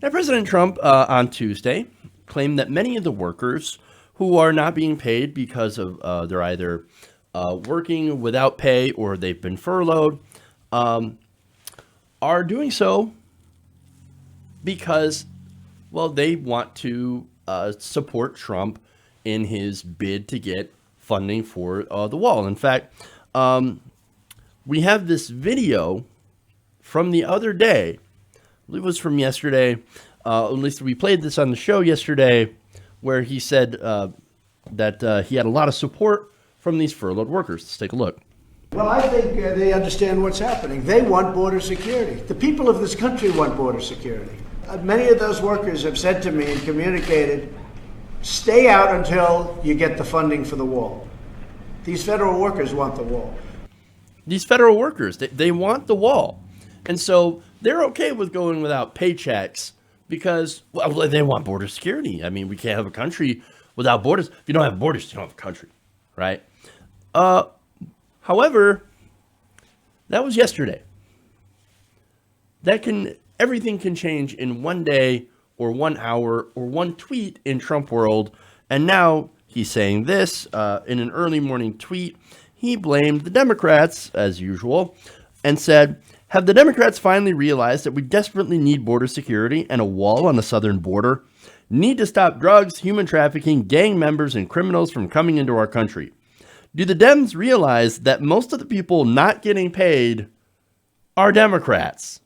Now, President Trump on Tuesday claimed that many of the workers who are not being paid because of they're either working without pay or they've been furloughed are doing so because, well, they want to support Trump in his bid to get funding for the wall. In fact, we have this video from the other day. I believe it was from yesterday. At least we played this on the show yesterday, where he said that he had a lot of support from these furloughed workers. Let's take a look. Well, I think they understand what's happening. They want border security. The people of this country want border security. Many of those workers have said to me and communicated, stay out until you get the funding for the wall. These federal workers want the wall. These federal workers, they want the wall. And so they're okay with going without paychecks because, well, they want border security. I mean, we can't have a country without borders. If you don't have borders, you don't have a country, right? However, that was yesterday. Everything can change in one day or 1 hour or one tweet in Trump world. And now he's saying this in an early morning tweet. He blamed the Democrats, as usual, and said, have the Democrats finally realized that we desperately need border security and a wall on the southern border? Need to stop drugs, human trafficking, gang members, and criminals from coming into our country. Do the Dems realize that most of the people not getting paid are Democrats?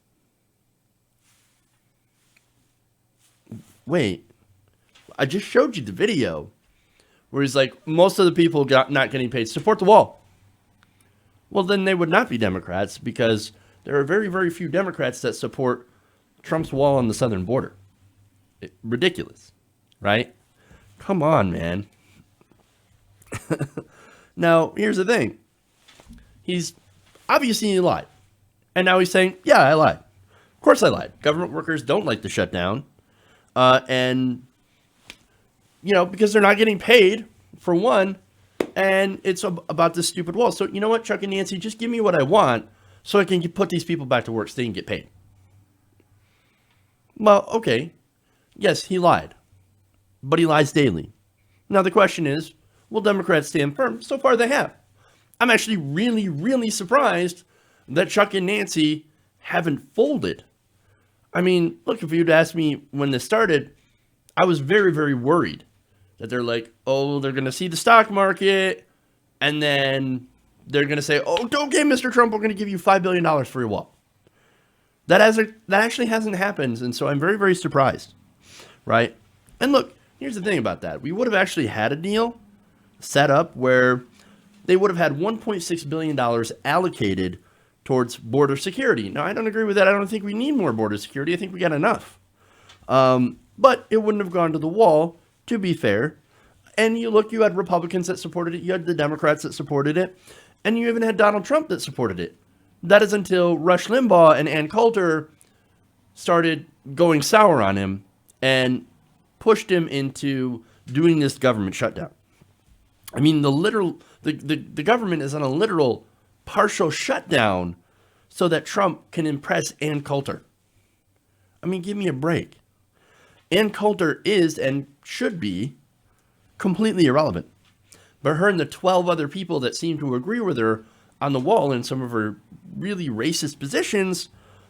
Wait, I just showed you the video where he's like, most of the people not getting paid support the wall. Well, then they would not be Democrats because there are very, very few Democrats that support Trump's wall on the southern border. Ridiculous, right? Come on, man. Now, here's the thing. He's obviously he lied. And now he's saying, yeah, I lied. Of course I lied. Government workers don't like the shutdown. And, you know, because they're not getting paid, for one, and it's about this stupid wall. So, you know what, Chuck and Nancy, just give me what I want so I can put these people back to work so they can get paid. Well, okay. Yes, he lied. But he lies daily. Now, the question is, will Democrats stand firm? So far, they have. I'm actually really, really surprised that Chuck and Nancy haven't folded. I mean, look, if you'd asked me when this started, I was very, very worried that they're like, oh, they're going to see the stock market, and then they're going to say, oh, okay, Mr. Trump, we're going to give you $5 billion for your wall. That actually hasn't happened, and so I'm very, very surprised, right? And look, here's the thing about that. We would have actually had a deal set up where they would have had $1.6 billion allocated towards border security. Now, I don't agree with that. I don't think we need more border security. I think we got enough. But it wouldn't have gone to the wall, to be fair. And you had Republicans that supported it. You had the Democrats that supported it. And you even had Donald Trump that supported it. That is until Rush Limbaugh and Ann Coulter started going sour on him and pushed him into doing this government shutdown. I mean, the government is on a literal partial shutdown so that Trump can impress Ann Coulter. I mean, give me a break. Ann Coulter is and should be completely irrelevant. But her and the 12 other people that seem to agree with her on the wall in some of her really racist positions,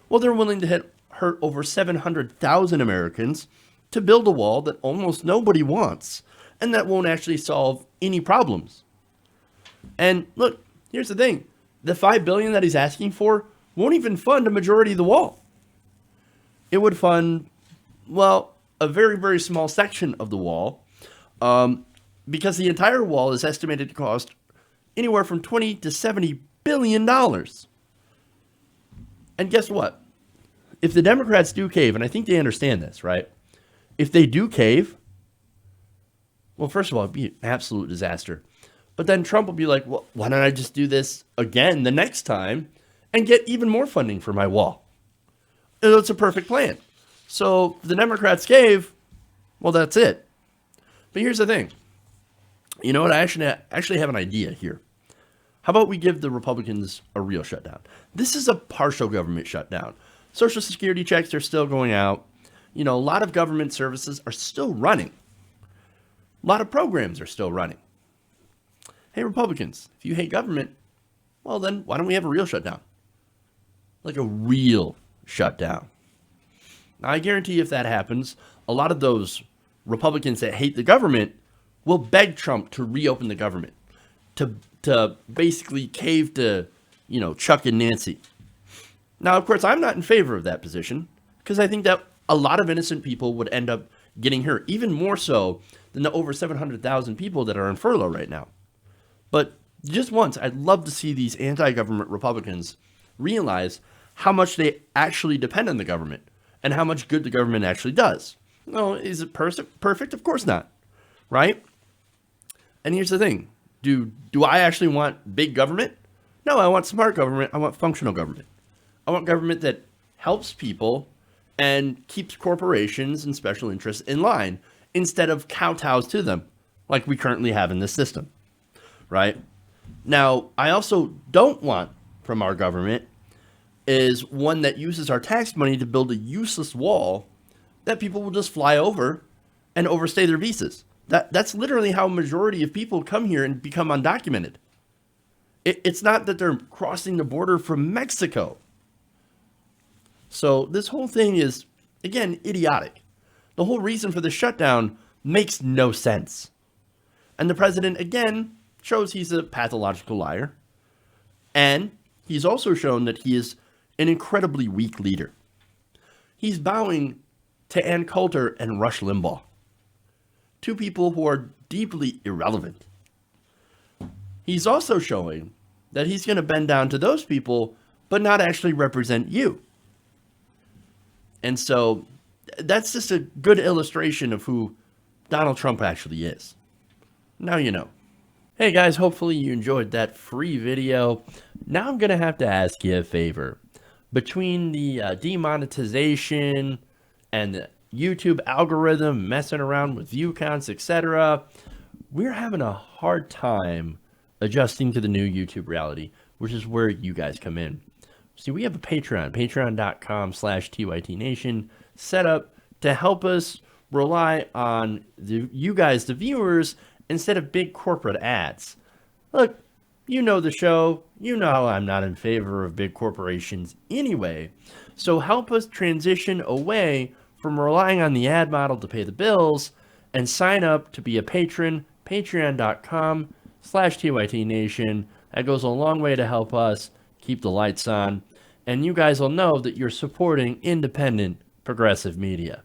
well, they're willing to hurt over 700,000 Americans to build a wall that almost nobody wants and that won't actually solve any problems. And look, here's the thing. The $5 billion that he's asking for won't even fund a majority of the wall. It would fund, well, a very, very small section of the wall, because the entire wall is estimated to cost anywhere from 20 to $70 billion. And guess what? If the Democrats do cave, and I think they understand this, right? If they do cave, well, first of all, it'd be an absolute disaster. But then Trump will be like, well, why don't I just do this again the next time and get even more funding for my wall? It's a perfect plan. So if the Democrats cave, well, that's it. But here's the thing. You know what? I actually have an idea here. How about we give the Republicans a real shutdown? This is a partial government shutdown. Social Security checks are still going out. You know, a lot of government services are still running. A lot of programs are still running. Hey, Republicans, if you hate government, well, then why don't we have a real shutdown? Like a real shutdown. Now, I guarantee if that happens, a lot of those Republicans that hate the government will beg Trump to reopen the government, to basically cave to, you know, Chuck and Nancy. Now, of course, I'm not in favor of that position because I think that a lot of innocent people would end up getting hurt, even more so than the over 700,000 people that are on furlough right now. But just once, I'd love to see these anti-government Republicans realize how much they actually depend on the government and how much good the government actually does. No, is it perfect? Of course not, right? And here's the thing. Do I actually want big government? No, I want smart government. I want functional government. I want government that helps people and keeps corporations and special interests in line instead of kowtows to them like we currently have in this system, right? Now, I also don't want from our government is one that uses our tax money to build a useless wall that people will just fly over and overstay their visas. That's literally how a majority of people come here and become undocumented. It's not that they're crossing the border from Mexico. So this whole thing is, again, idiotic. The whole reason for the shutdown makes no sense. And the president, again, shows he's a pathological liar. And he's also shown that he is an incredibly weak leader. He's bowing to Ann Coulter and Rush Limbaugh, two people who are deeply irrelevant. He's also showing that he's going to bend down to those people, but not actually represent you. And so that's just a good illustration of who Donald Trump actually is. Now you know. Hey guys, hopefully you enjoyed that free video. Now I'm going to have to ask you a favor. Between the demonetization and the YouTube algorithm messing around with view counts, etc., we're having a hard time adjusting to the new YouTube reality, which is where you guys come in. See, we have a Patreon, patreon.com/TYTNation, set up to help us rely on you guys, the viewers, instead of big corporate ads. Look, you know the show. You know how I'm not in favor of big corporations anyway. So help us transition away from relying on the ad model to pay the bills and sign up to be a patron, patreon.com/TYTNation. That goes a long way to help us keep the lights on. And you guys will know that you're supporting independent progressive media.